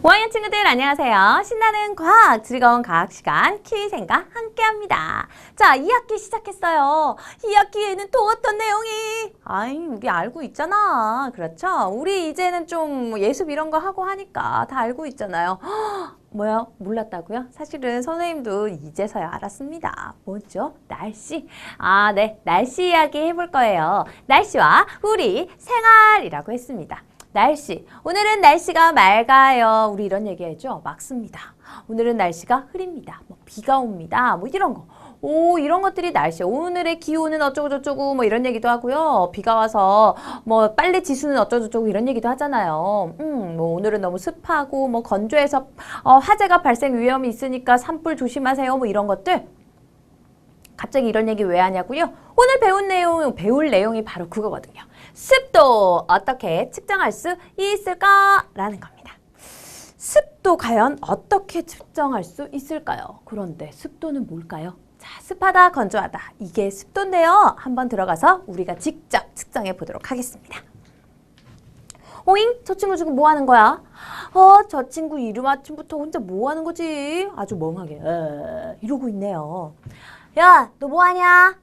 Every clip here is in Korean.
5학년 친구들 안녕하세요. 신나는 과학, 즐거운 과학 시간 키위생과 함께합니다. 자, 2학기 시작했어요. 2학기에는 또 어떤 내용이? 우리 알고 있잖아. 그렇죠? 우리 이제는 좀 예습 이런 거 하고 하니까 다 알고 있잖아요. 뭐야? 몰랐다고요? 사실은 선생님도 이제서야 알았습니다. 뭐죠? 날씨. 네. 날씨 이야기 해볼 거예요. 날씨와 우리 생활이라고 했습니다. 날씨. 오늘은 날씨가 맑아요. 우리 이런 얘기 하죠. 막습니다. 오늘은 날씨가 흐립니다. 비가 옵니다. 이런 거. 이런 것들이 날씨. 오늘의 기온은 어쩌고저쩌고 이런 얘기도 하고요. 비가 와서 빨래 지수는 어쩌고저쩌고 이런 얘기도 하잖아요. 오늘은 너무 습하고 건조해서 화재가 발생 위험이 있으니까 산불 조심하세요. 이런 것들. 갑자기 이런 얘기 왜 하냐고요? 오늘 배울 내용이 바로 그거거든요. 습도 어떻게 측정할 수 있을까라는 겁니다. 습도 과연 어떻게 측정할 수 있을까요? 그런데 습도는 뭘까요? 자, 습하다, 건조하다. 이게 습도인데요. 한번 들어가서 우리가 직접 측정해 보도록 하겠습니다. 오잉? 저 친구 지금 뭐 하는 거야? 저 친구 이른 아침부터 혼자 뭐 하는 거지? 아주 멍하게 이러고 있네요. 야, 너 뭐 하냐?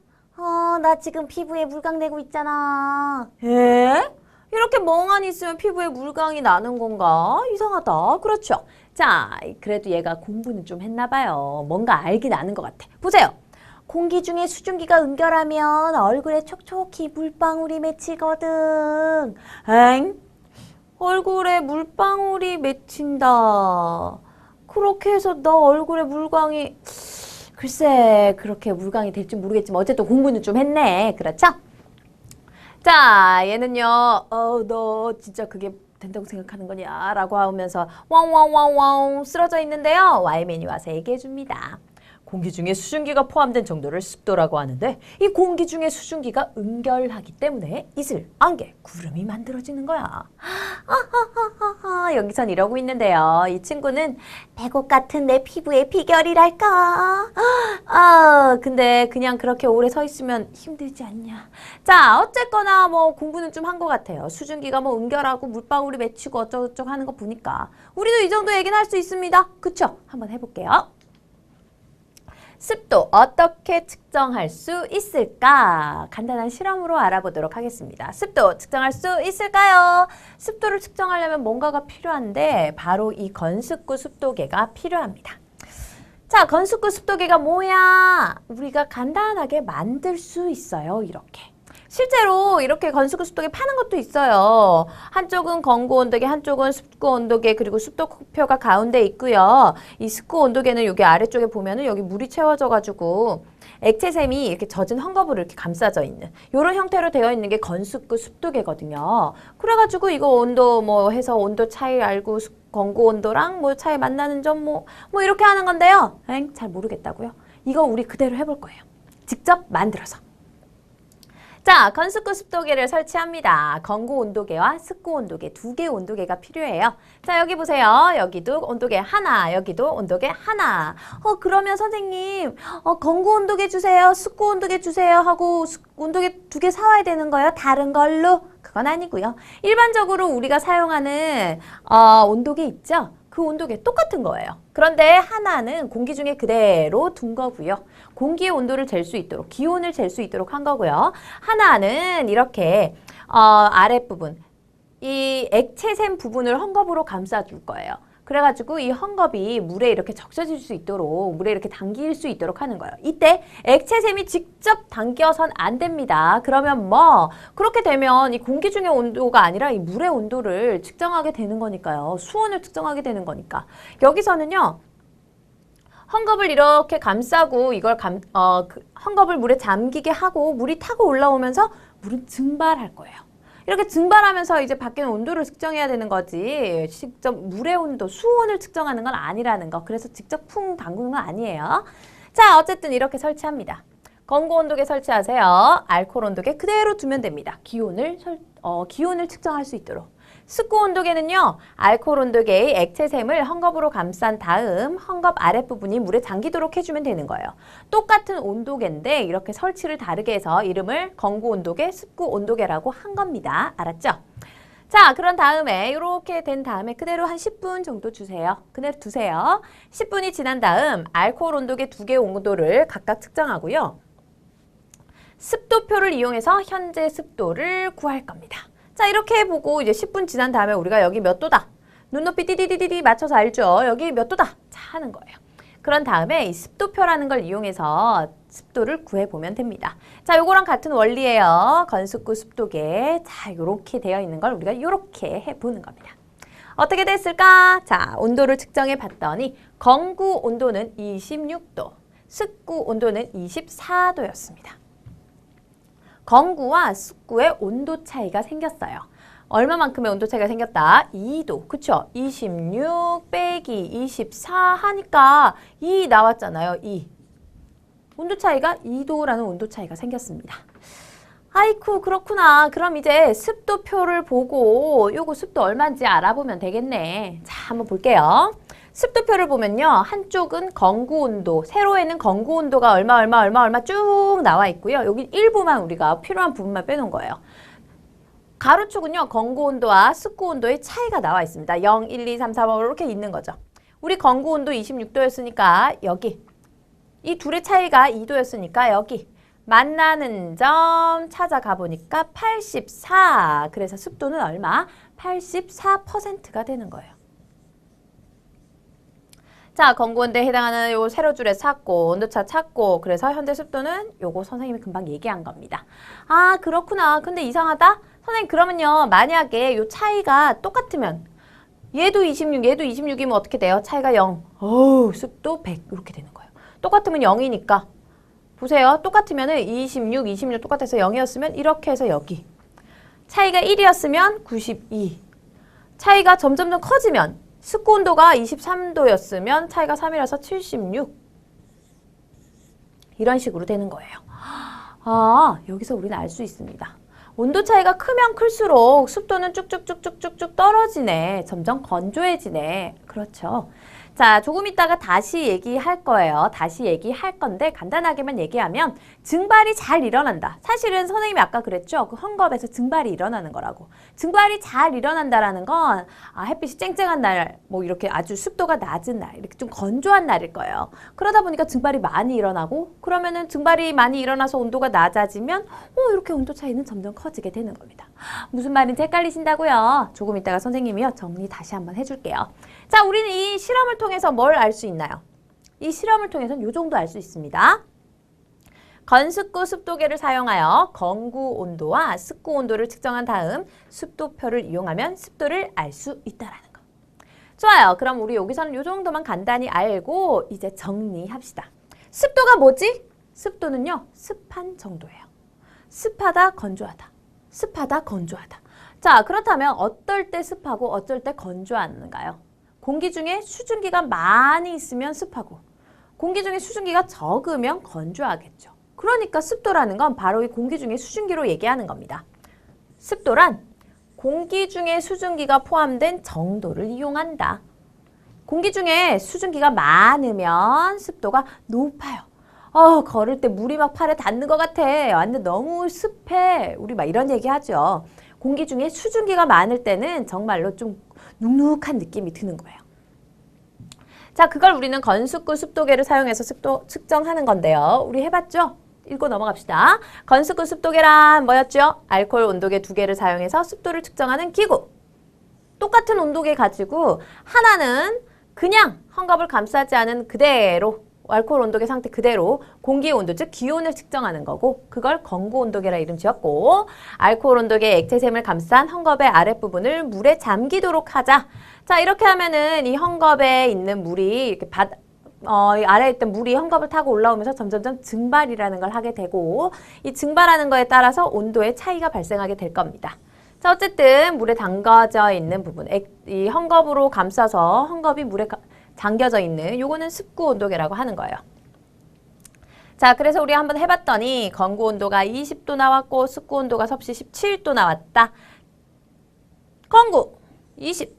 나 지금 피부에 물광 내고 있잖아. 이렇게 멍하니 있으면 피부에 물광이 나는 건가? 이상하다. 그렇죠? 자, 그래도 얘가 공부는 좀 했나 봐요. 뭔가 알긴 아는 것 같아. 보세요. 공기 중에 수증기가 응결하면 얼굴에 촉촉히 물방울이 맺히거든. 얼굴에 물방울이 맺힌다. 그렇게 해서 너 얼굴에 물광이... 글쎄 그렇게 물광이 될지 모르겠지만 어쨌든 공부는 좀 했네. 그렇죠? 자, 얘는요. 너 진짜 그게 된다고 생각하는 거냐? 라고 하면서 왕왕왕왕 쓰러져 있는데요. Y맨이 와서 얘기해 줍니다. 공기 중에 수증기가 포함된 정도를 습도라고 하는데 이 공기 중에 수증기가 응결하기 때문에 이슬, 안개, 구름이 만들어지는 거야. 여기선 이러고 있는데요. 이 친구는 백옥 같은 내 피부의 비결이랄까. 근데 그냥 그렇게 오래 서 있으면 힘들지 않냐. 자, 어쨌거나 공부는 좀 한 것 같아요. 수증기가 응결하고 물방울이 맺히고 어쩌고저쩌고 하는 거 보니까 우리도 이 정도 얘기는 할 수 있습니다. 그쵸? 한번 해볼게요. 습도 어떻게 측정할 수 있을까? 간단한 실험으로 알아보도록 하겠습니다. 습도 측정할 수 있을까요? 습도를 측정하려면 뭔가가 필요한데 바로 이 건습구 습도계가 필요합니다. 자, 건습구 습도계가 뭐야? 우리가 간단하게 만들 수 있어요. 이렇게. 실제로 이렇게 건습구 습도계 파는 것도 있어요. 한쪽은 건고 온도계, 한쪽은 습구 온도계, 그리고 습도표가 가운데 있고요. 이 습구 온도계는 여기 아래쪽에 보면은 여기 물이 채워져가지고 액체샘이 이렇게 젖은 헝겊으로 이렇게 감싸져 있는 이런 형태로 되어 있는 게 건습구 습도계거든요. 그래가지고 이거 온도 해서 온도 차이 알고 건고 온도랑 차이 만나는 점 이렇게 하는 건데요. 잘 모르겠다고요? 이거 우리 그대로 해볼 거예요. 직접 만들어서. 자, 건습구 습도계를 설치합니다. 건고 온도계와 습구 온도계 두 개의 온도계가 필요해요. 자, 여기 보세요. 여기도 온도계 하나, 여기도 온도계 하나. 그러면 선생님, 건고 온도계 주세요, 습구 온도계 주세요 하고 온도계 두 개 사와야 되는 거예요? 다른 걸로? 그건 아니고요. 일반적으로 우리가 사용하는 온도계 있죠? 그 온도계 똑같은 거예요. 그런데 하나는 공기 중에 그대로 둔 거고요. 공기의 온도를 잴 수 있도록, 기온을 잴 수 있도록 한 거고요. 하나는 이렇게 아랫부분, 이 액체샘 부분을 헝겊으로 감싸줄 거예요. 그래가지고 이 헝겊이 물에 이렇게 적셔질 수 있도록, 물에 이렇게 담길 수 있도록 하는 거예요. 이때 액체샘이 직접 담겨선 안 됩니다. 그러면 그렇게 되면 이 공기 중의 온도가 아니라 이 물의 온도를 측정하게 되는 거니까요. 수온을 측정하게 되는 거니까. 여기서는요. 헝겊을 이렇게 감싸고 이걸 헝겊을 물에 잠기게 하고 물이 타고 올라오면서 물은 증발할 거예요. 이렇게 증발하면서 이제 밖에는 온도를 측정해야 되는 거지 직접 물의 온도, 수온을 측정하는 건 아니라는 거. 그래서 직접 풍 담그는 건 아니에요. 자, 어쨌든 이렇게 설치합니다. 건고 온도계 설치하세요. 알코올 온도계 그대로 두면 됩니다. 기온을 측정할 수 있도록. 습구 온도계는요. 알코올 온도계의 액체샘을 헝겊으로 감싼 다음 헝겊 아랫부분이 물에 잠기도록 해주면 되는 거예요. 똑같은 온도계인데 이렇게 설치를 다르게 해서 이름을 건고 온도계, 습구 온도계라고 한 겁니다. 알았죠? 자, 그런 다음에 이렇게 된 다음에 그대로 한 10분 정도 주세요. 그대로 두세요. 10분이 지난 다음 알코올 온도계 2개 온도를 각각 측정하고요. 습도표를 이용해서 현재 습도를 구할 겁니다. 자, 이렇게 해보고 이제 10분 지난 다음에 우리가 여기 몇 도다. 눈높이 띠디디디디 맞춰서 알죠? 여기 몇 도다. 자, 하는 거예요. 그런 다음에 이 습도표라는 걸 이용해서 습도를 구해보면 됩니다. 자, 요거랑 같은 원리예요. 건습구 습도계. 자, 요렇게 되어 있는 걸 우리가 요렇게 해보는 겁니다. 어떻게 됐을까? 자, 온도를 측정해 봤더니 건구 온도는 26도, 습구 온도는 24도였습니다. 건구와 습구의 온도 차이가 생겼어요. 얼마만큼의 온도 차이가 생겼다? 2도. 그쵸? 26 빼기 24 하니까 2 나왔잖아요. 2. 온도 차이가 2도라는 온도 차이가 생겼습니다. 아이쿠 그렇구나. 그럼 이제 습도표를 보고 요거 습도 얼마인지 알아보면 되겠네. 자, 한번 볼게요. 습도표를 보면요. 한쪽은 건구 온도, 세로에는 건구 온도가 얼마 쭉 나와 있고요. 여기 일부만 우리가 필요한 부분만 빼놓은 거예요. 가로축은요. 건구 온도와 습구 온도의 차이가 나와 있습니다. 0, 1, 2, 3, 4, 5 이렇게 있는 거죠. 우리 건구 온도 26도였으니까 여기 이 둘의 차이가 2도였으니까 여기 만나는 점 찾아가 보니까 84. 그래서 습도는 얼마? 84%가 되는 거예요. 자, 건구온도에 해당하는 요 세로줄에 찾고 온도차 찾고 그래서 현재 습도는 요거 선생님이 금방 얘기한 겁니다. 아, 그렇구나. 근데 이상하다? 선생님 그러면요. 만약에 요 차이가 똑같으면 얘도 26, 얘도 26이면 어떻게 돼요? 차이가 0. 어우, 습도 100 이렇게 되는 거예요. 똑같으면 0이니까 보세요. 똑같으면 26 똑같아서 0이었으면 이렇게 해서 여기 차이가 1이었으면 92 차이가 점점점 커지면 습구 온도가 23도였으면 차이가 3이라서 76 이런 식으로 되는 거예요. 아, 여기서 우리는 알 수 있습니다. 온도 차이가 크면 클수록 습도는 쭉쭉쭉쭉쭉쭉 떨어지네. 점점 건조해지네. 그렇죠. 자, 조금 있다가 다시 얘기할 거예요. 다시 얘기할 건데 간단하게만 얘기하면 증발이 잘 일어난다. 사실은 선생님이 아까 그랬죠. 그 헝겊에서 증발이 일어나는 거라고. 증발이 잘 일어난다라는 건 햇빛이 쨍쨍한 날, 뭐 이렇게 아주 습도가 낮은 날, 이렇게 좀 건조한 날일 거예요. 그러다 보니까 증발이 많이 일어나고 그러면은 증발이 많이 일어나서 온도가 낮아지면 이렇게 온도 차이는 점점 커지게 되는 겁니다. 무슨 말인지 헷갈리신다고요? 조금 있다가 선생님이요. 정리 다시 한번 해줄게요. 자, 우리는 이 실험을 통해서 뭘 알 수 있나요? 이 실험을 통해서는 이 정도 알 수 있습니다. 건습구 습도계를 사용하여 건구 온도와 습구 온도를 측정한 다음 습도표를 이용하면 습도를 알 수 있다라는 거. 좋아요. 그럼 우리 여기서는 이 정도만 간단히 알고 이제 정리합시다. 습도가 뭐지? 습도는요. 습한 정도예요. 습하다, 건조하다. 습하다, 건조하다. 자, 그렇다면 어떨 때 습하고 어쩔 때 건조한가요? 공기 중에 수증기가 많이 있으면 습하고 공기 중에 수증기가 적으면 건조하겠죠. 그러니까 습도라는 건 바로 이 공기 중에 수증기로 얘기하는 겁니다. 습도란 공기 중에 수증기가 포함된 정도를 이용한다. 공기 중에 수증기가 많으면 습도가 높아요. 걸을 때 물이 막 팔에 닿는 것 같아. 완전 너무 습해. 우리 막 이런 얘기 하죠. 공기 중에 수증기가 많을 때는 정말로 좀 눅눅한 느낌이 드는 거예요. 자, 그걸 우리는 건습구 습도계를 사용해서 습도 측정하는 건데요. 우리 해봤죠? 읽고 넘어갑시다. 건습구 습도계란 뭐였죠? 알코올 온도계 2개를 사용해서 습도를 측정하는 기구. 똑같은 온도계 가지고 하나는 그냥 헝겊을 감싸지 않은 그대로 알코올 온도계 상태 그대로 공기의 온도, 즉 기온을 측정하는 거고 그걸 건구 온도계라 이름 지었고 알코올 온도계 액체샘을 감싼 헝겊의 아랫부분을 물에 잠기도록 하자. 자, 이렇게 하면은 이 헝겊에 있는 물이 이렇게 아래에 있던 물이 헝겊을 타고 올라오면서 점점점 증발이라는 걸 하게 되고 이 증발하는 거에 따라서 온도의 차이가 발생하게 될 겁니다. 자, 어쨌든 물에 담가져 있는 부분, 이 헝겊으로 감싸서 헝겊이 물에 잠겨져 있는 요거는 습구 온도계라고 하는 거예요. 자, 그래서 우리 한번 해봤더니 건구 온도가 20도 나왔고 습구 온도가 섭씨 17도 나왔다. 건구 20,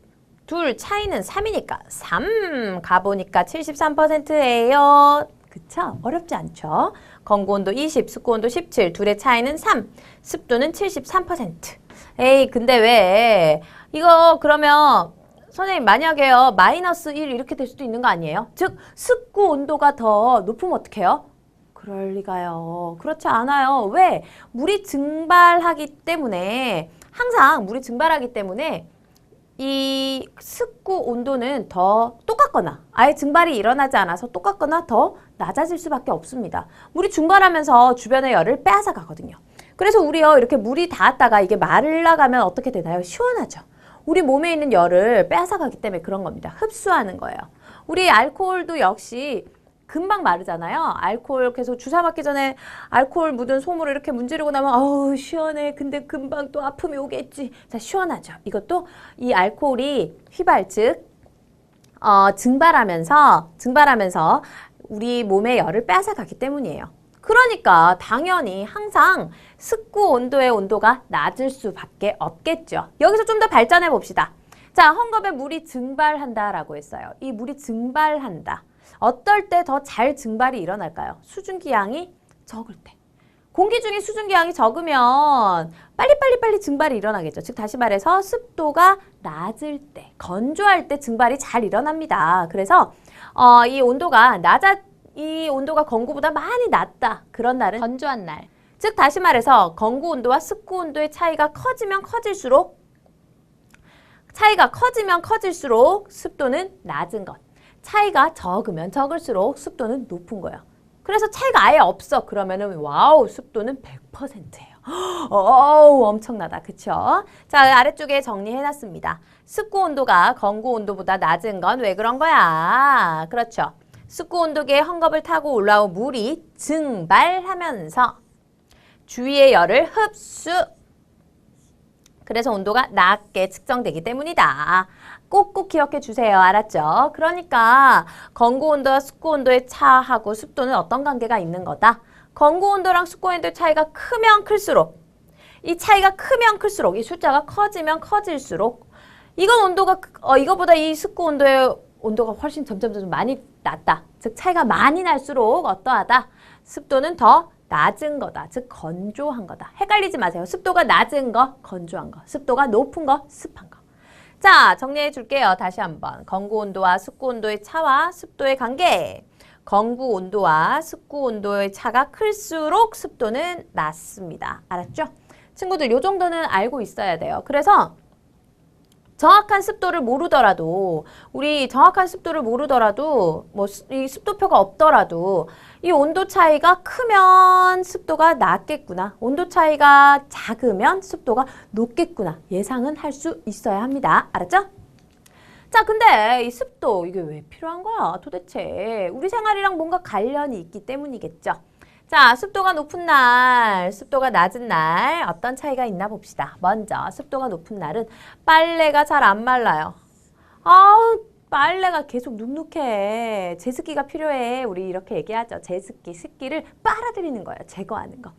둘 차이는 3이니까 3 가보니까 73%예요. 그쵸? 어렵지 않죠? 건구 온도 20, 습구 온도 17, 둘의 차이는 3, 습도는 73%. 에이, 근데 왜? 이거 그러면 선생님 만약에요. 마이너스 1 이렇게 될 수도 있는 거 아니에요? 즉 습구 온도가 더 높으면 어떡해요? 그럴 리가요. 그렇지 않아요. 왜? 물이 증발하기 때문에 항상 물이 증발하기 때문에 이 습구 온도는 더 똑같거나 아예 증발이 일어나지 않아서 똑같거나 더 낮아질 수밖에 없습니다. 물이 증발하면서 주변의 열을 빼앗아 가거든요. 그래서 우리요 이렇게 물이 닿았다가 이게 말라가면 어떻게 되나요? 시원하죠. 우리 몸에 있는 열을 빼앗아 가기 때문에 그런 겁니다. 흡수하는 거예요. 우리 알코올도 역시 금방 마르잖아요. 알코올 계속 주사 맞기 전에 알코올 묻은 솜으로 이렇게 문지르고 나면 어우 시원해. 근데 금방 또 아픔이 오겠지. 자 시원하죠. 이것도 이 알코올이 휘발 즉 증발하면서 우리 몸의 열을 빼앗아 가기 때문이에요. 그러니까 당연히 항상 습구 온도의 온도가 낮을 수밖에 없겠죠. 여기서 좀 더 발전해 봅시다. 자, 헝겊에 물이 증발한다라고 했어요. 이 물이 증발한다. 어떨 때 더 잘 증발이 일어날까요? 수증기량이 적을 때. 공기 중에 수증기량이 적으면 빨리 증발이 일어나겠죠. 즉 다시 말해서 습도가 낮을 때, 건조할 때 증발이 잘 일어납니다. 그래서 이 온도가 건고보다 많이 낮다. 그런 날은 건조한 날. 즉 다시 말해서 건고 온도와 습구 온도의 차이가 커지면 커질수록 습도는 낮은 것. 차이가 적으면 적을수록 습도는 높은 거예요. 그래서 차이가 아예 없어. 그러면은 와우 습도는 100%예요. 어우 엄청나다. 그쵸? 자 아래쪽에 정리해놨습니다. 습구 온도가 건고 온도보다 낮은 건 왜 그런 거야? 그렇죠. 습구 온도계의 헝겊을 타고 올라온 물이 증발하면서 주위의 열을 흡수. 그래서 온도가 낮게 측정되기 때문이다. 꼭꼭 기억해 주세요. 알았죠? 그러니까 건고 온도와 습구 온도의 차하고 습도는 어떤 관계가 있는 거다? 건고 온도랑 습구 온도의 차이가 크면 클수록 이 숫자가 커지면 커질수록 이건 온도가 이거보다 이 습구 온도가 훨씬 점점 많이 낮다. 즉 차이가 많이 날수록 어떠하다? 습도는 더 낮은 거다. 즉 건조한 거다. 헷갈리지 마세요. 습도가 낮은 거, 건조한 거. 습도가 높은 거, 습한 거. 자, 정리해 줄게요. 다시 한번. 건고 온도와 습구 온도의 차와 습도의 관계. 건고 온도와 습구 온도의 차가 클수록 습도는 낮습니다. 알았죠? 친구들 요 정도는 알고 있어야 돼요. 그래서 정확한 습도를 모르더라도 뭐 이 습도표가 없더라도 이 온도 차이가 크면 습도가 낮겠구나. 온도 차이가 작으면 습도가 높겠구나. 예상은 할 수 있어야 합니다. 알았죠? 자, 근데 이 습도 이게 왜 필요한 거야? 도대체 우리 생활이랑 뭔가 관련이 있기 때문이겠죠. 자, 습도가 높은 날, 습도가 낮은 날 어떤 차이가 있나 봅시다. 먼저 습도가 높은 날은 빨래가 잘 안 말라요. 아우, 빨래가 계속 눅눅해. 제습기가 필요해. 우리 이렇게 얘기하죠. 제습기, 습기를 빨아들이는 거예요. 제거하는 거.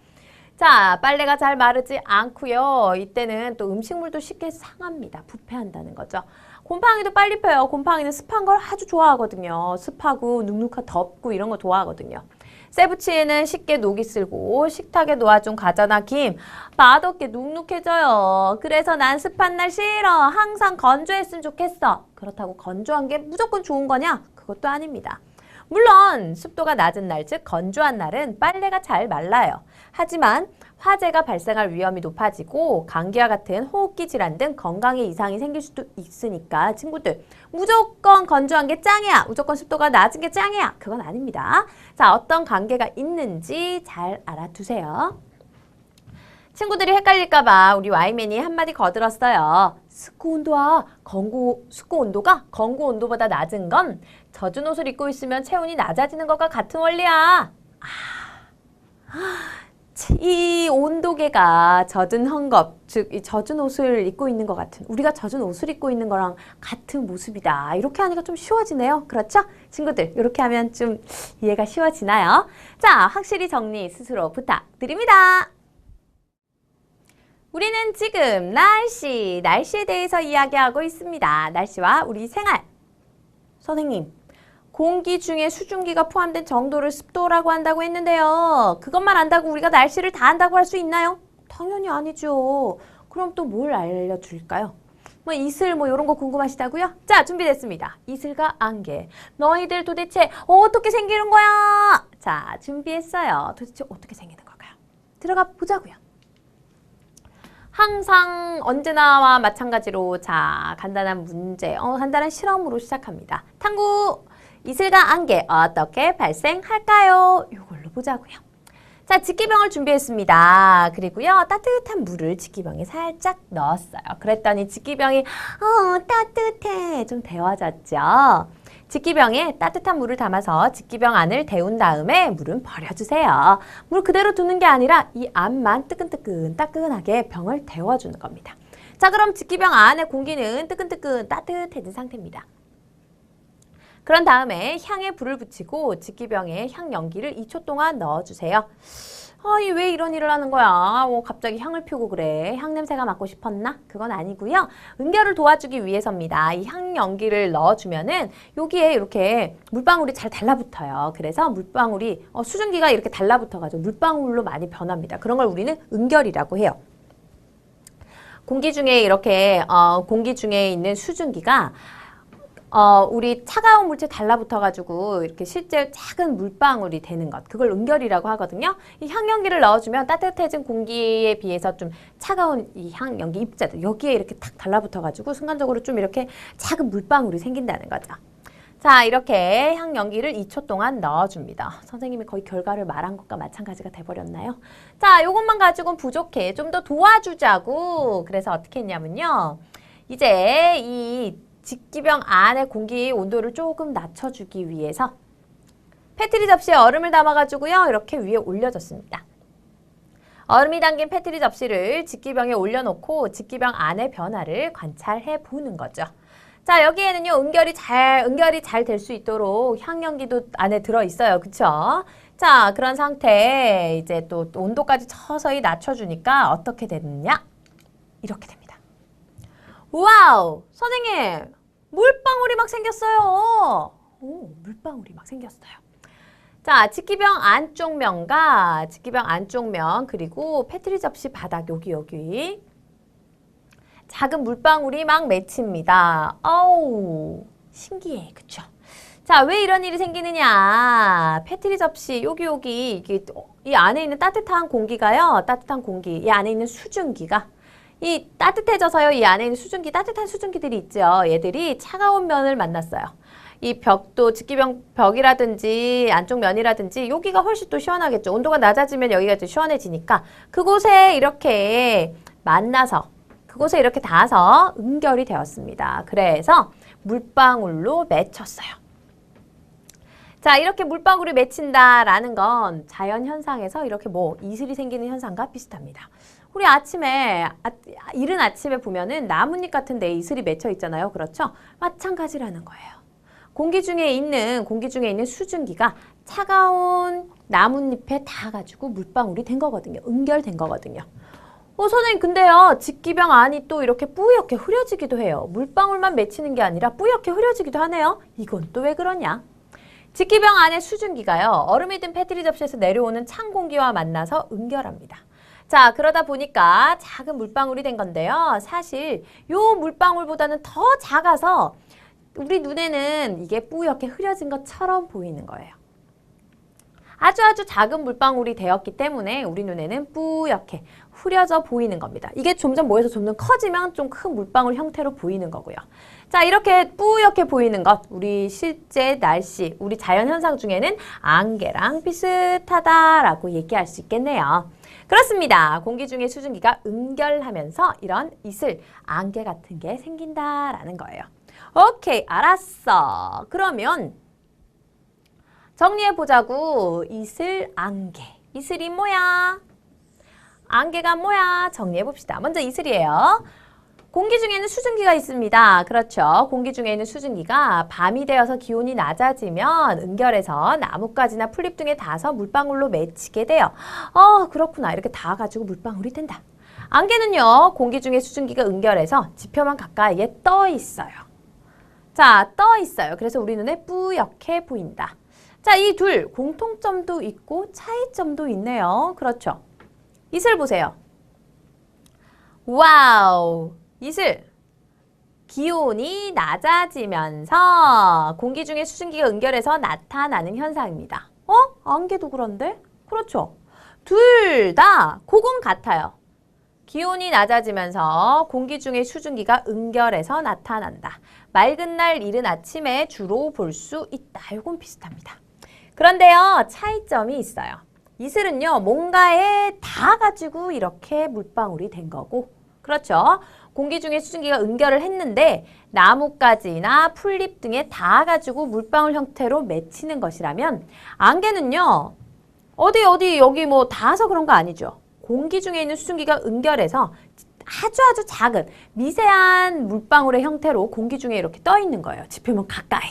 자, 빨래가 잘 마르지 않고요. 이때는 또 음식물도 쉽게 상합니다. 부패한다는 거죠. 곰팡이도 빨리 펴요. 곰팡이는 습한 걸 아주 좋아하거든요. 습하고 눅눅하고 덥고 이런 거 좋아하거든요. 세부치에는 쉽게 녹이 슬고 식탁에 놓아준 과자나 김 맛없게 눅눅해져요. 그래서 난 습한 날 싫어. 항상 건조했으면 좋겠어. 그렇다고 건조한 게 무조건 좋은 거냐? 그것도 아닙니다. 물론 습도가 낮은 날, 즉 건조한 날은 빨래가 잘 말라요. 하지만 화재가 발생할 위험이 높아지고 감기와 같은 호흡기 질환 등 건강에 이상이 생길 수도 있으니까 친구들 무조건 건조한 게 짱이야. 무조건 습도가 낮은 게 짱이야. 그건 아닙니다. 자, 어떤 관계가 있는지 잘 알아두세요. 친구들이 헷갈릴까봐 우리 와이맨이 한마디 거들었어요. 습구 온도가 건고 온도보다 낮은 건 젖은 옷을 입고 있으면 체온이 낮아지는 것과 같은 원리야. 이 온도계가 젖은 헝겊, 즉 이 젖은 옷을 입고 있는 것 같은, 우리가 젖은 옷을 입고 있는 거랑 같은 모습이다. 이렇게 하니까 좀 쉬워지네요. 그렇죠? 친구들, 이렇게 하면 좀 이해가 쉬워지나요? 자, 확실히 정리 스스로 부탁드립니다. 우리는 지금 날씨에 대해서 이야기하고 있습니다. 날씨와 우리 생활. 선생님, 공기 중에 수증기가 포함된 정도를 습도라고 한다고 했는데요. 그것만 안다고 우리가 날씨를 다 안다고 할 수 있나요? 당연히 아니죠. 그럼 또 뭘 알려줄까요? 뭐 이슬 뭐 이런 거 궁금하시다고요? 자, 준비됐습니다. 이슬과 안개. 너희들 도대체 어떻게 생기는 거야? 자, 준비했어요. 도대체 어떻게 생기는 걸까요? 들어가 보자고요. 항상 언제나와 마찬가지로 자, 간단한 문제, 간단한 실험으로 시작합니다. 탐구! 이슬과 안개 어떻게 발생할까요? 이걸로 보자고요. 자, 직기병을 준비했습니다. 그리고요, 따뜻한 물을 직기병에 살짝 넣었어요. 그랬더니 직기병이 따뜻해 좀 데워졌죠. 직기병에 따뜻한 물을 담아서 직기병 안을 데운 다음에 물은 버려주세요. 물 그대로 두는 게 아니라 이 안만 뜨끈뜨끈 따끈하게 병을 데워주는 겁니다. 자, 그럼 직기병 안의 공기는 뜨끈뜨끈 따뜻해진 상태입니다. 그런 다음에 향에 불을 붙이고 직기병에 향 연기를 2초 동안 넣어주세요. 아니, 왜 이런 일을 하는 거야? 갑자기 향을 피우고 그래. 향 냄새가 맡고 싶었나? 그건 아니고요. 응결을 도와주기 위해서입니다. 이 향 연기를 넣어주면은 여기에 이렇게 물방울이 잘 달라붙어요. 그래서 물방울이 수증기가 이렇게 달라붙어가지고 물방울로 많이 변합니다. 그런 걸 우리는 응결이라고 해요. 공기 중에 이렇게 공기 중에 있는 수증기가 우리 차가운 물체 달라붙어가지고 이렇게 실제 작은 물방울이 되는 것. 그걸 응결이라고 하거든요. 이 향연기를 넣어주면 따뜻해진 공기에 비해서 좀 차가운 이 향연기 입자들 여기에 이렇게 탁 달라붙어가지고 순간적으로 좀 이렇게 작은 물방울이 생긴다는 거죠. 자, 이렇게 향연기를 2초 동안 넣어줍니다. 선생님이 거의 결과를 말한 것과 마찬가지가 돼버렸나요? 자, 요것만 가지고는 부족해. 좀 더 도와주자고. 그래서 어떻게 했냐면요. 이제 이 직기병 안의 공기 온도를 조금 낮춰주기 위해서 페트리 접시에 얼음을 담아가지고요. 이렇게 위에 올려줬습니다. 얼음이 담긴 페트리 접시를 직기병에 올려놓고 직기병 안의 변화를 관찰해 보는 거죠. 자, 여기에는요. 응결이 잘 될 수 있도록 향연기도 안에 들어있어요. 그쵸? 자, 그런 상태에 이제 또 온도까지 서서히 낮춰주니까 어떻게 되느냐? 이렇게 됩니다. 와우! 선생님! 물방울이 막 생겼어요. 오, 물방울이 막 생겼어요. 자, 직기병 안쪽 면과 직기병 안쪽 면 그리고 페트리 접시 바닥 여기 작은 물방울이 막 맺힙니다. 어우, 신기해. 그쵸? 자, 왜 이런 일이 생기느냐? 페트리 접시 여기 이 안에 있는 따뜻한 공기가요. 따뜻한 공기, 이 안에 있는 수증기가 이 따뜻해져서요. 이 안에 있는 수증기, 따뜻한 수증기들이 있죠. 얘들이 차가운 면을 만났어요. 이 벽도 직기병 벽이라든지 안쪽 면이라든지 여기가 훨씬 또 시원하겠죠. 온도가 낮아지면 여기가 좀 시원해지니까 그곳에 이렇게 만나서 그곳에 이렇게 닿아서 응결이 되었습니다. 그래서 물방울로 맺혔어요. 자, 이렇게 물방울이 맺힌다라는 건 자연현상에서 이렇게 이슬이 생기는 현상과 비슷합니다. 우리 아침에, 이른 아침에 보면은 나뭇잎 같은 데에 이슬이 맺혀 있잖아요. 그렇죠? 마찬가지라는 거예요. 공기 중에 있는 수증기가 차가운 나뭇잎에 닿아가지고 물방울이 된 거거든요. 응결된 거거든요. 선생님, 근데요, 직기병 안이 또 이렇게 뿌옇게 흐려지기도 해요. 물방울만 맺히는 게 아니라 뿌옇게 흐려지기도 하네요. 이건 또 왜 그러냐? 직기병 안의 수증기가요, 얼음이 든 페트리 접시에서 내려오는 찬 공기와 만나서 응결합니다. 자, 그러다 보니까 작은 물방울이 된 건데요. 사실 요 물방울보다는 더 작아서 우리 눈에는 이게 뿌옇게 흐려진 것처럼 보이는 거예요. 아주 작은 물방울이 되었기 때문에 우리 눈에는 뿌옇게 흐려져 보이는 겁니다. 이게 점점 모여서 점점 커지면 좀 큰 물방울 형태로 보이는 거고요. 자, 이렇게 뿌옇게 보이는 것, 우리 실제 날씨, 우리 자연현상 중에는 안개랑 비슷하다라고 얘기할 수 있겠네요. 그렇습니다. 공기 중에 수증기가 응결하면서 이런 이슬, 안개 같은 게 생긴다라는 거예요. 오케이, 알았어. 그러면 정리해보자고. 이슬, 안개. 이슬이 뭐야? 안개가 뭐야? 정리해봅시다. 먼저 이슬이에요. 공기 중에는 수증기가 있습니다. 그렇죠. 공기 중에 있는 수증기가 밤이 되어서 기온이 낮아지면 응결해서 나뭇가지나 풀잎 등에 닿아서 물방울로 맺히게 돼요. 그렇구나. 이렇게 닿아가지고 물방울이 된다. 안개는요. 공기 중에 수증기가 응결해서 지표만 가까이에 떠 있어요. 자, 떠 있어요. 그래서 우리 눈에 뿌옇게 보인다. 자, 이 둘 공통점도 있고 차이점도 있네요. 그렇죠. 이슬 보세요. 와우! 이슬! 기온이 낮아지면서 공기 중에 수증기가 응결해서 나타나는 현상입니다. 안개도 그런데? 그렇죠. 둘 다 그건 같아요. 기온이 낮아지면서 공기 중에 수증기가 응결해서 나타난다. 맑은 날 이른 아침에 주로 볼 수 있다. 이건 비슷합니다. 그런데요, 차이점이 있어요. 이슬은요, 뭔가에 닿아가지고 이렇게 물방울이 된 거고, 그렇죠. 공기 중에 수증기가 응결을 했는데 나뭇가지나 풀잎 등에 닿아가지고 물방울 형태로 맺히는 것이라면 안개는요, 어디 여기 뭐 닿아서 그런 거 아니죠. 공기 중에 있는 수증기가 응결해서 아주 작은 미세한 물방울의 형태로 공기 중에 이렇게 떠 있는 거예요. 지표면 가까이.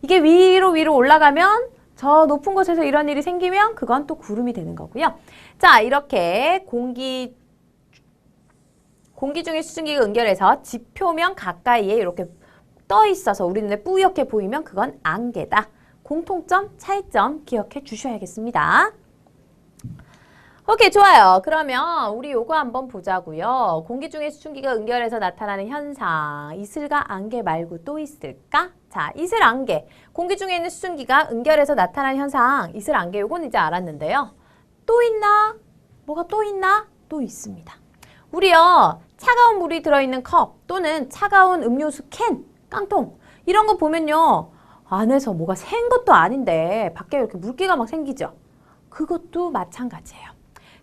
이게 위로 올라가면 저 높은 곳에서 이런 일이 생기면 그건 또 구름이 되는 거고요. 자, 이렇게 공기 중에 수증기가 응결해서 지표면 가까이에 이렇게 떠 있어서 우리 눈에 뿌옇게 보이면 그건 안개다. 공통점, 차이점 기억해 주셔야겠습니다. 오케이, 좋아요. 그러면 우리 요거 한번 보자고요. 공기 중에 수증기가 응결해서 나타나는 현상. 이슬과 안개 말고 또 있을까? 자, 이슬, 안개. 공기 중에 있는 수증기가 응결해서 나타나는 현상. 이슬, 안개. 요건 이제 알았는데요. 또 있나? 뭐가 또 있나? 또 있습니다. 우리요, 차가운 물이 들어있는 컵 또는 차가운 음료수 캔, 깡통 이런 거 보면요. 안에서 뭐가 샌 것도 아닌데 밖에 이렇게 물기가 막 생기죠. 그것도 마찬가지예요.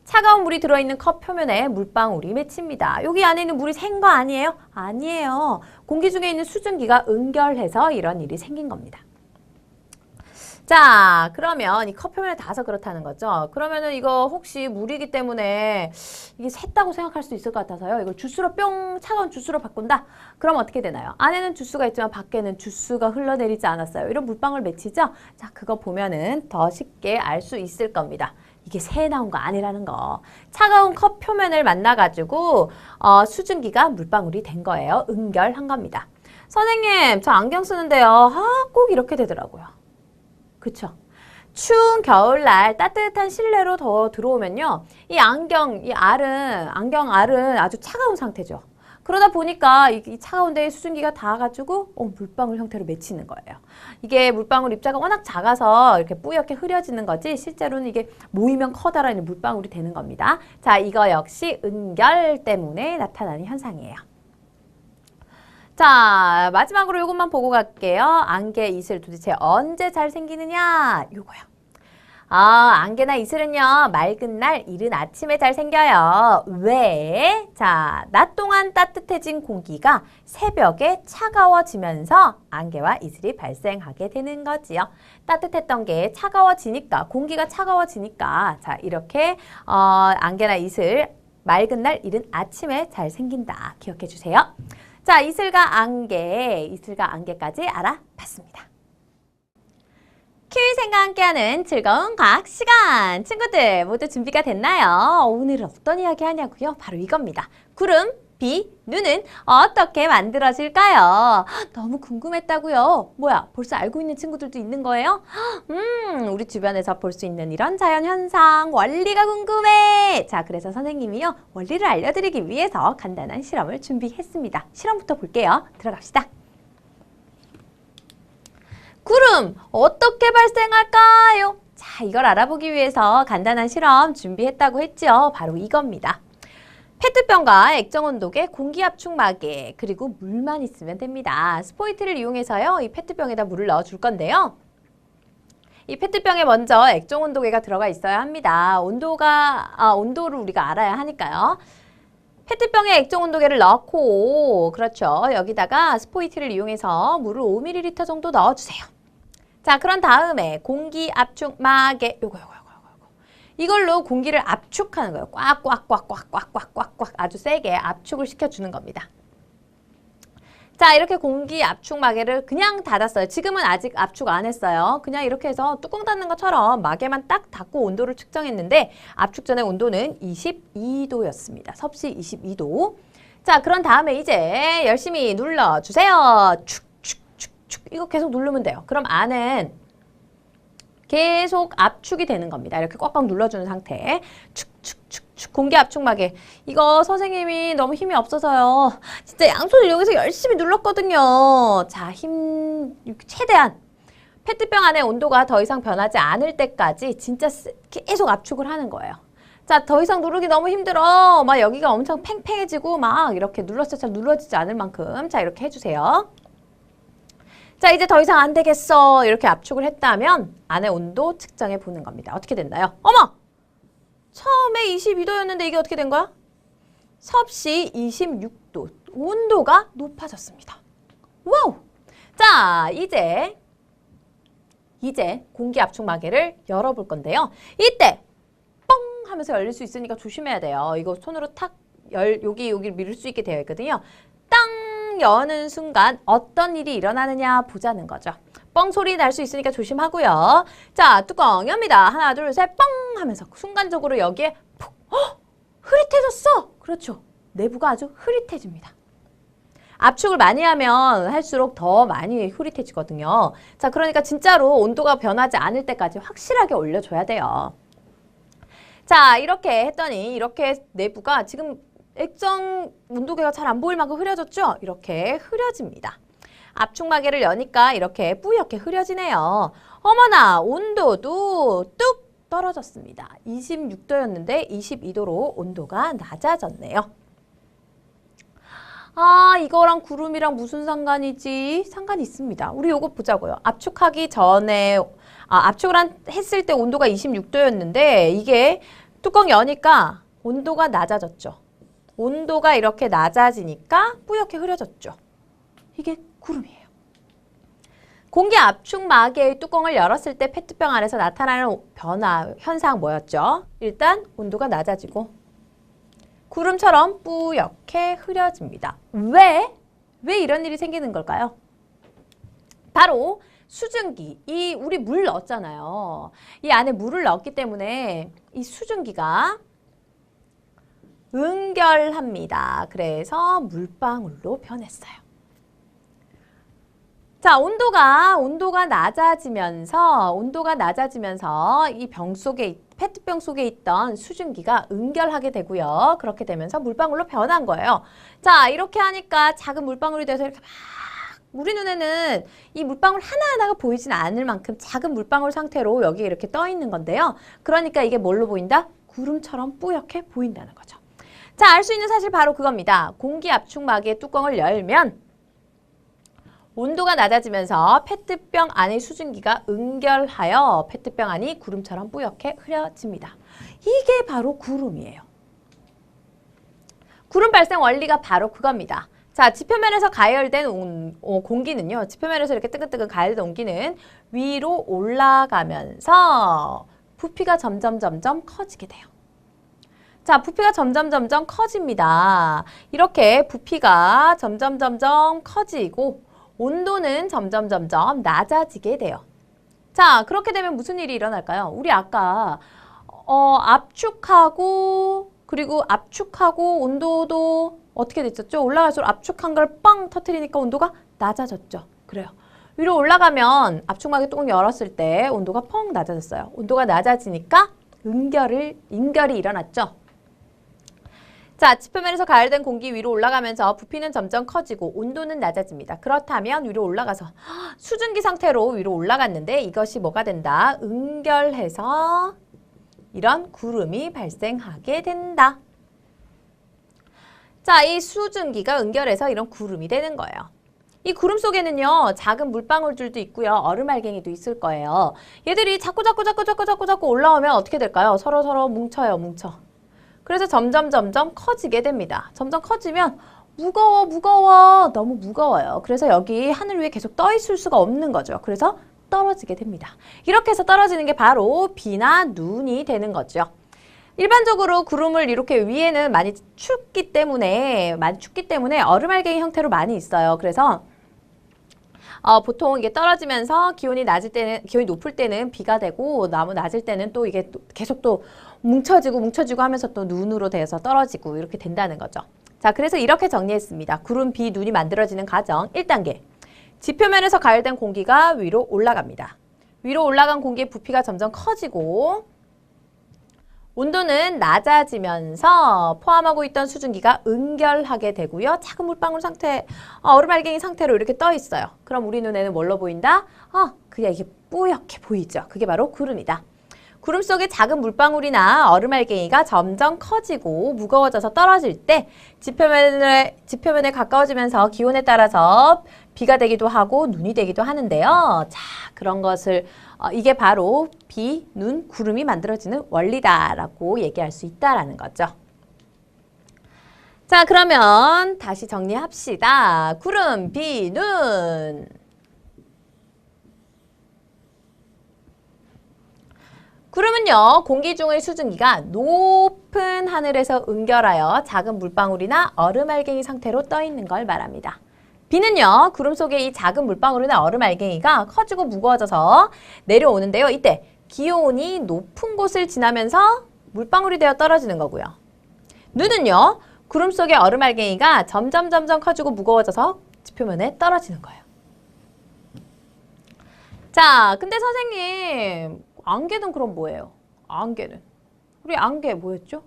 차가운 물이 들어있는 컵 표면에 물방울이 맺힙니다. 여기 안에 있는 물이 샌 거 아니에요? 아니에요. 공기 중에 있는 수증기가 응결해서 이런 일이 생긴 겁니다. 자, 그러면 이 컵 표면에 닿아서 그렇다는 거죠. 그러면은 이거 혹시 물이기 때문에 이게 샜다고 생각할 수 있을 것 같아서요. 이걸 주스로 차가운 주스로 바꾼다? 그럼 어떻게 되나요? 안에는 주스가 있지만 밖에는 주스가 흘러내리지 않았어요. 이런 물방울 맺히죠? 자, 그거 보면은 더 쉽게 알 수 있을 겁니다. 이게 새 나온 거 아니라는 거. 차가운 컵 표면을 만나가지고 수증기가 물방울이 된 거예요. 응결한 겁니다. 선생님, 저 안경 쓰는데요. 꼭 이렇게 되더라고요. 그쵸? 추운 겨울날 따뜻한 실내로 더 들어오면요. 이 안경 알은 아주 차가운 상태죠. 그러다 보니까 이 차가운 데에 수증기가 닿아가지고 물방울 형태로 맺히는 거예요. 이게 물방울 입자가 워낙 작아서 이렇게 뿌옇게 흐려지는 거지 실제로는 이게 모이면 커다란 물방울이 되는 겁니다. 자, 이거 역시 응결 때문에 나타나는 현상이에요. 자, 마지막으로 이것만 보고 갈게요. 안개, 이슬 도대체 언제 잘 생기느냐? 요거요. 안개나 이슬은요, 맑은 날 이른 아침에 잘 생겨요. 왜? 자, 낮 동안 따뜻해진 공기가 새벽에 차가워지면서 안개와 이슬이 발생하게 되는 거지요. 따뜻했던 게 차가워지니까, 공기가 차가워지니까, 자, 이렇게, 안개나 이슬, 맑은 날 이른 아침에 잘 생긴다. 기억해 주세요. 자, 이슬과 안개까지 알아봤습니다. 키위생과 함께하는 즐거운 과학 시간! 친구들 모두 준비가 됐나요? 오늘은 어떤 이야기 하냐고요? 바로 이겁니다. 구름, 비, 눈은 어떻게 만들어질까요? 너무 궁금했다고요? 뭐야, 벌써 알고 있는 친구들도 있는 거예요? 우리 주변에서 볼 수 있는 이런 자연현상, 원리가 궁금해! 자, 그래서 선생님이요, 원리를 알려드리기 위해서 간단한 실험을 준비했습니다. 실험부터 볼게요. 들어갑시다. 구름 어떻게 발생할까요? 자, 이걸 알아보기 위해서 간단한 실험 준비했다고 했죠. 바로 이겁니다. 페트병과 액정온도계, 공기압축막에 그리고 물만 있으면 됩니다. 스포이트를 이용해서요. 이 페트병에다 물을 넣어줄 건데요. 이 페트병에 먼저 액정온도계가 들어가 있어야 합니다. 온도를 우리가 알아야 하니까요. 페트병에 액정온도계를 넣고 그렇죠. 여기다가 스포이트를 이용해서 물을 5ml 정도 넣어주세요. 자, 그런 다음에 공기압축막에 이걸로 공기를 압축하는 거예요. 꽉꽉꽉꽉꽉꽉꽉꽉 아주 세게 압축을 시켜주는 겁니다. 자, 이렇게 공기압축마개를 그냥 닫았어요. 지금은 아직 압축 안 했어요. 그냥 이렇게 해서 뚜껑 닫는 것처럼 마개만 딱 닫고 온도를 측정했는데 압축 전의 온도는 22도였습니다. 섭씨 22도. 자, 그런 다음에 이제 열심히 눌러주세요. 축축축축 이거 계속 누르면 돼요. 그럼 안은 계속 압축이 되는 겁니다. 이렇게 꽉꽉 눌러주는 상태. 축축축 공기 압축막에. 이거 선생님이 너무 힘이 없어서요. 진짜 양손을 이용해서 열심히 눌렀거든요. 자, 힘 최대한 페트병 안의 온도가 더 이상 변하지 않을 때까지 진짜 계속 압축을 하는 거예요. 자, 더 이상 누르기 너무 힘들어. 막 여기가 엄청 팽팽해지고 막 이렇게 눌렀을 때 잘 눌러지지 않을 만큼. 자, 이렇게 해주세요. 자, 이제 더 이상 안 되겠어. 이렇게 압축을 했다면 안의 온도 측정해 보는 겁니다. 어떻게 됐나요? 어머! 처음에 22도였는데 이게 어떻게 된 거야? 섭씨 26도. 온도가 높아졌습니다. 와우! 자, 이제 공기 압축 마개를 열어볼 건데요. 이때 뻥 하면서 열릴 수 있으니까 조심해야 돼요. 이거 손으로 탁 여기 밀을 수 있게 되어 있거든요. 땅 여는 순간 어떤 일이 일어나느냐 보자는 거죠. 뻥 소리 날 수 있으니까 조심하고요. 자, 뚜껑 엽니다. 하나, 둘, 셋, 뻥 하면서 순간적으로 여기에 푹 흐릿해졌어. 그렇죠. 내부가 아주 흐릿해집니다. 압축을 많이 하면 할수록 더 많이 흐릿해지거든요. 자, 그러니까 진짜로 온도가 변하지 않을 때까지 확실하게 올려줘야 돼요. 자, 이렇게 했더니 이렇게 내부가 지금 액정 온도계가 잘 안 보일 만큼 흐려졌죠? 이렇게 흐려집니다. 압축마개를 여니까 이렇게 뿌옇게 흐려지네요. 어머나, 온도도 뚝 떨어졌습니다. 26도였는데 22도로 온도가 낮아졌네요. 아, 이거랑 구름이랑 무슨 상관이지? 상관이 있습니다. 우리 요거 보자고요. 압축하기 전에, 압축을 했을 때 온도가 26도였는데 이게 뚜껑 여니까 온도가 낮아졌죠. 온도가 이렇게 낮아지니까 뿌옇게 흐려졌죠. 이게 구름이에요. 공기 압축 마개의 뚜껑을 열었을 때 페트병 안에서 나타나는 변화, 현상 뭐였죠? 일단 온도가 낮아지고 구름처럼 뿌옇게 흐려집니다. 왜 이런 일이 생기는 걸까요? 바로 수증기, 우리 물 넣었잖아요. 이 안에 물을 넣었기 때문에 이 수증기가 응결합니다. 그래서 물방울로 변했어요. 자, 온도가 낮아지면서 이 병 속에, 페트병 속에 있던 수증기가 응결하게 되고요. 그렇게 되면서 물방울로 변한 거예요. 자, 이렇게 하니까 작은 물방울이 돼서 이렇게 막 우리 눈에는 이 물방울 하나하나가 보이진 않을 만큼 작은 물방울 상태로 여기에 이렇게 떠 있는 건데요. 그러니까 이게 뭘로 보인다? 구름처럼 뿌옇게 보인다는 거죠. 자, 알 수 있는 사실 바로 그겁니다. 공기 압축 마개의 뚜껑을 열면 온도가 낮아지면서 페트병 안의 수증기가 응결하여 페트병 안이 구름처럼 뿌옇게 흐려집니다. 이게 바로 구름이에요. 구름 발생 원리가 바로 그겁니다. 자, 지표면에서 가열된 공기는요. 지표면에서 이렇게 뜨끈뜨끈 가열된 공기는 위로 올라가면서 부피가 점점 커지게 돼요. 자, 부피가 점점 커집니다. 이렇게 부피가 점점 커지고 온도는 점점 낮아지게 돼요. 자, 그렇게 되면 무슨 일이 일어날까요? 우리 아까 압축하고 온도도 어떻게 됐었죠? 올라갈수록 압축한 걸 빵 터뜨리니까 온도가 낮아졌죠. 그래요. 위로 올라가면 압축막이 뚜껑 열었을 때 온도가 펑 낮아졌어요. 온도가 낮아지니까 응결이 일어났죠. 자, 지표면에서 가열된 공기 위로 올라가면서 부피는 점점 커지고 온도는 낮아집니다. 그렇다면 위로 올라가서 수증기 상태로 위로 올라갔는데 이것이 뭐가 된다? 응결해서 이런 구름이 발생하게 된다. 자, 이 수증기가 응결해서 이런 구름이 되는 거예요. 이 구름 속에는요, 작은 물방울들도 있고요, 얼음알갱이도 있을 거예요. 얘들이 자꾸 올라오면 어떻게 될까요? 서로 뭉쳐. 그래서 점점 커지게 됩니다. 점점 커지면 무거워. 너무 무거워요. 그래서 여기 하늘 위에 계속 떠 있을 수가 없는 거죠. 그래서 떨어지게 됩니다. 이렇게 해서 떨어지는 게 바로 비나 눈이 되는 거죠. 일반적으로 구름을 이렇게 위에는 많이 춥기 때문에 얼음알갱이 형태로 많이 있어요. 그래서 보통 이게 떨어지면서 기온이 높을 때는 비가 되고 낮을 때는 또 이게 계속 또 뭉쳐지고 하면서 또 눈으로 돼서 떨어지고 이렇게 된다는 거죠. 자, 그래서 이렇게 정리했습니다. 구름, 비, 눈이 만들어지는 과정 1단계. 지표면에서 가열된 공기가 위로 올라갑니다. 위로 올라간 공기의 부피가 점점 커지고 온도는 낮아지면서 포함하고 있던 수증기가 응결하게 되고요. 작은 물방울 상태, 얼음알갱이 상태로 이렇게 떠 있어요. 그럼 우리 눈에는 뭘로 보인다? 그냥 이게 뿌옇게 보이죠. 그게 바로 구름이다. 구름 속의 작은 물방울이나 얼음알갱이가 점점 커지고 무거워져서 떨어질 때 지표면에 가까워지면서 기온에 따라서 비가 되기도 하고 눈이 되기도 하는데요. 자, 그런 것을 이게 바로 비, 눈, 구름이 만들어지는 원리다라고 얘기할 수 있다라는 거죠. 자, 그러면 다시 정리합시다. 구름, 비, 눈. 구름은요, 공기 중의 수증기가 높은 하늘에서 응결하여 작은 물방울이나 얼음알갱이 상태로 떠 있는 걸 말합니다. 비는요, 구름 속에 이 작은 물방울이나 얼음알갱이가 커지고 무거워져서 내려오는데요. 이때 기온이 높은 곳을 지나면서 물방울이 되어 떨어지는 거고요. 눈은요, 구름 속의 얼음알갱이가 점점 커지고 무거워져서 지표면에 떨어지는 거예요. 자, 근데 선생님, 안개는 그럼 뭐예요? 안개는. 우리 안개 뭐였죠?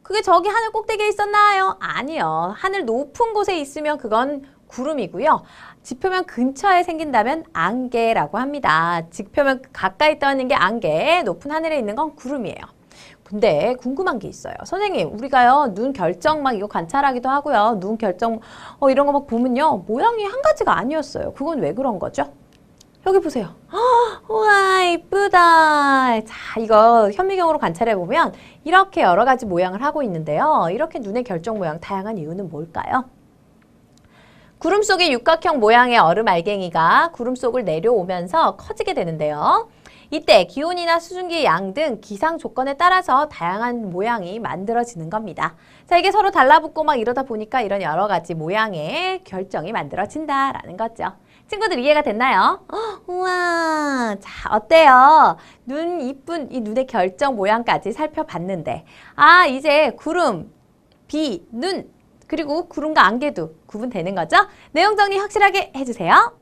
그게 저기 하늘 꼭대기에 있었나요? 아니요. 하늘 높은 곳에 있으면 그건 구름이고요. 지표면 근처에 생긴다면 안개라고 합니다. 지표면 가까이 떠 있는 게 안개, 높은 하늘에 있는 건 구름이에요. 근데 궁금한 게 있어요. 선생님, 우리가요, 눈 결정 막 이거 관찰하기도 하고요. 눈 결정 이런 거 막 보면요. 모양이 한 가지가 아니었어요. 그건 왜 그런 거죠? 여기 보세요. 우와, 이쁘다. 자, 이거 현미경으로 관찰해보면 이렇게 여러 가지 모양을 하고 있는데요. 이렇게 눈의 결정 모양 다양한 이유는 뭘까요? 구름 속의 육각형 모양의 얼음 알갱이가 구름 속을 내려오면서 커지게 되는데요. 이때 기온이나 수증기의 양 등 기상 조건에 따라서 다양한 모양이 만들어지는 겁니다. 자, 이게 서로 달라붙고 막 이러다 보니까 이런 여러 가지 모양의 결정이 만들어진다라는 거죠. 친구들 이해가 됐나요? 우와, 자, 어때요? 눈 이쁜 이 눈의 결정 모양까지 살펴봤는데, 이제 구름, 비, 눈, 그리고 구름과 안개도 구분되는 거죠? 내용 정리 확실하게 해주세요.